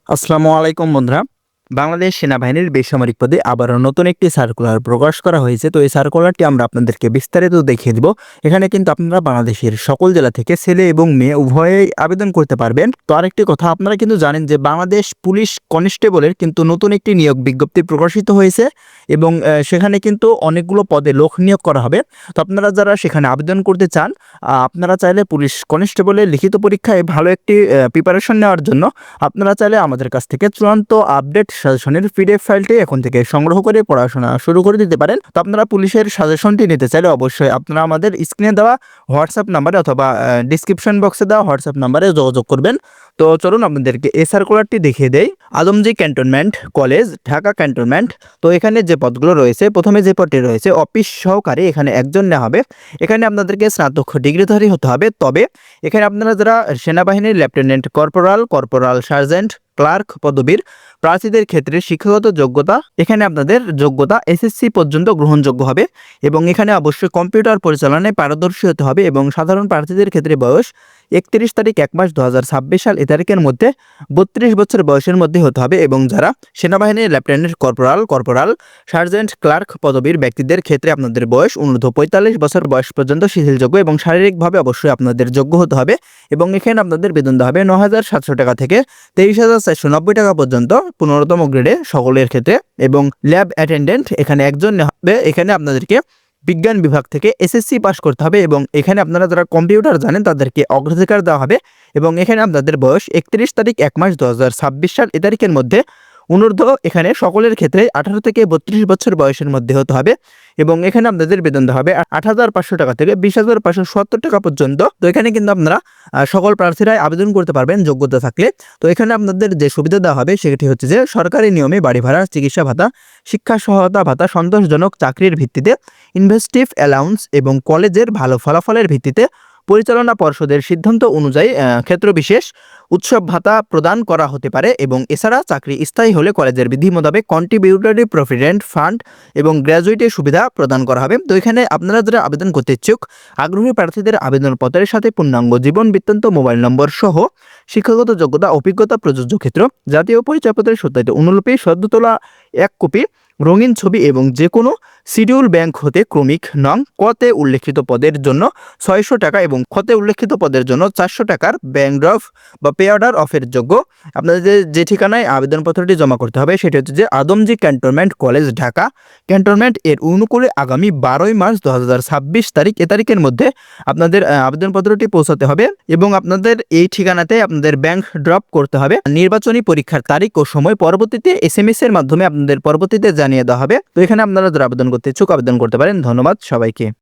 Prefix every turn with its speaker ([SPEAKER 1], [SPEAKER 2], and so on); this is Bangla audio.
[SPEAKER 1] আসসালামু আলাইকুম বন্ধুরা। বাংলাদেশ সেনাবাহিনীর বেসামরিক পদে আবারও নতুন একটি সার্কুলার প্রকাশ করা হয়েছে। তো এই সার্কুলারটি আমরা আপনাদেরকে বিস্তারিত দেখিয়ে দিব। এখানে কিন্তু আপনারা বাংলাদেশের সকল জেলা থেকে ছেলে এবং মেয়ে উভয়েই আবেদন করতে পারবেন। তো আরেকটি কথা, আপনারা কিন্তু জানেন যে বাংলাদেশ পুলিশ কনস্টেবলের কিন্তু নতুন একটি নিয়োগ বিজ্ঞপ্তি প্রকাশিত হয়েছে এবং সেখানে কিন্তু অনেকগুলো পদে লোক নিয়োগ করা হবে। তো আপনারা যারা সেখানে আবেদন করতে চান, আপনারা চাইলে পুলিশ কনস্টেবলের লিখিত পরীক্ষায় ভালো একটি প্রিপারেশন নেওয়ার জন্য আপনারা চাইলে আমাদের কাছ থেকে চূড়ান্ত আপডেট সাজেশনের পিডিএফ ফাইলটি এখন থেকে সংগ্রহ করে পড়াশোনা শুরু করে দিতে পারেন। তো আপনারা পুলিশের সাজেশনটি নিতে চাইলে অবশ্যই আপনারা আমাদের স্ক্রিনে দেওয়া হোয়াটসঅ্যাপ নাম্বারে অথবা ডিসক্রিপশন বক্সে দেওয়া হোয়াটসঅ্যাপ নাম্বারে যোগাযোগ করবেন। তো চলুন আপনাদেরকে এই সার্কুলারটি দেখিয়ে দেই। Adamjee cantonment college, Dhaka cantonment. তো এখানে যে পদগুলো রয়েছে, প্রথমে যে পদটি রয়েছে অফিস সহকারী, এখানে একজন নেওয়া হবে। এখানে আপনাদেরকে স্নাতক ডিগ্রিধারী হতে হবে। তবে এখানে আপনারা যারা সেনাবাহিনীর lieutenant corporal, corporal sergeant, clerk পদবীর প্রার্থীদের ক্ষেত্রে শিক্ষাগত যোগ্যতা, এখানে আপনাদের যোগ্যতা এসএসসি পর্যন্ত গ্রহণযোগ্য হবে এবং এখানে অবশ্যই কম্পিউটার পরিচালনায় পারদর্শী হতে হবে এবং সাধারণ প্রার্থীদের ক্ষেত্রে বয়স 31 তারিখ 1 মাস 2026 সাল এ তারিখের মধ্যে 32 বছর বয়সের মধ্যে হতে হবে এবং যারা সেনাবাহিনীর lieutenant corporal, corporal sergeant, clerk পদবীর ব্যক্তিদের ক্ষেত্রে আপনাদের বয়স ঊর্ধ্ব 45 বছর বয়স পর্যন্ত শিথিলযোগ্য এবং শারীরিকভাবে অবশ্যই আপনাদের যোগ্য হতে হবে এবং এখানে আপনাদের বেতন দেওয়া হবে 9,700 টাকা থেকে 23,490 টাকা পর্যন্ত 15তম গ্রেডে সকলের ক্ষেত্রে এবং ল্যাব অ্যাটেন্ডেন্ট এখানে একজন হবে। এখানে আপনাদেরকে বিজ্ঞান বিভাগ থেকে এসএসসি পাস করতে হবে এবং এখানে আপনারা যারা কম্পিউটার জানেন তাদেরকে অগ্রাধিকার দেওয়া হবে এবং এখানে আপনাদের বয়স 31 তারিখ 1 মাস 2026 সাল এ তারিখের মধ্যে অনূর্ধ্ব এখানে সকলের ক্ষেত্রে 18 থেকে 32 বছর বয়সের মধ্যে হতে হবে এবং এখানে আপনাদের বেতন দেওয়া হবে 8,500 টাকা থেকে 20,570 টাকা পর্যন্ত। তো এখানে কিন্তু আপনারা সকল প্রার্থীরাই আবেদন করতে পারবেন যোগ্যতা থাকলে। তো এখানে আপনাদের যে সুবিধা দেওয়া হবে সেটি হচ্ছে যে সরকারি নিয়মে বাড়ি ভাড়া, চিকিৎসা ভাতা, শিক্ষা সহায়তা ভাতা, সন্তোষজনক চাকরির ভিত্তিতে, ইনভেস্টিভ অ্যালাউন্স এবং কলেজের ভালো ফলাফলের ভিত্তিতে পরিচালনা পর্ষদের সিদ্ধান্ত অনুযায়ী ক্ষেত্রবিশেষ উৎসব ভাতা প্রদান করা হতে পারে এবং এছাড়া চাকরি স্থায়ী হলে কলেজের বিধি মোতাবেক কন্ট্রিবিউটরি প্রভিডেন্ট ফান্ড এবং গ্র্যাজুয়েটের সুবিধা প্রদান করা হবে। তো এখানে আপনারা যারা আবেদন করতে ইচ্ছুক, আগ্রহী প্রার্থীদের আবেদনপত্রের সাথে পূর্ণাঙ্গ জীবন বৃত্তান্ত, মোবাইল নম্বর সহ শিক্ষাগত যোগ্যতা, অভিজ্ঞতা, প্রযোজ্য ক্ষেত্র, জাতীয় পরিচয়পত্রের সত্যায়িত অনুলিপি, সদ্য তোলা 1 কপি, রঙিন ছবি এবং যে কোনো শিডিউল ব্যাংক হতে ক্রমিক নং কতে উল্লেখিত পদের জন্য 600 টাকা এবং খতে উল্লেখিত পদের জন্য 400 টাকার ব্যাংক ড্রাফট বা পে অর্ডার অফের যোগ্য। আপনাদের যে ঠিকানায় আবেদনপত্রটি জমা করতে হবে সেটি হচ্ছে যে Adamjee cantonment college, Dhaka cantonment এর অনুকূলে আগামী 12 মার্চ 2026 তারিখ এ তারিখের মধ্যে আপনাদের আবেদনপত্রটি পৌঁছাতে হবে এবং আপনাদের এই ঠিকানাতে আপনাদের ব্যাংক ড্রপ করতে হবে। নির্বাচনী পরীক্ষার তারিখ ও সময় পরবর্তীতে এসএমএস এর মাধ্যমে আপনাদের পরবর্তীতে জানিয়ে দেওয়া হবে। তো এখানে আপনারা যারা আবেদন করতে ইচ্ছুক আবেদন করতে পারেন। ধন্যবাদ সবাইকে।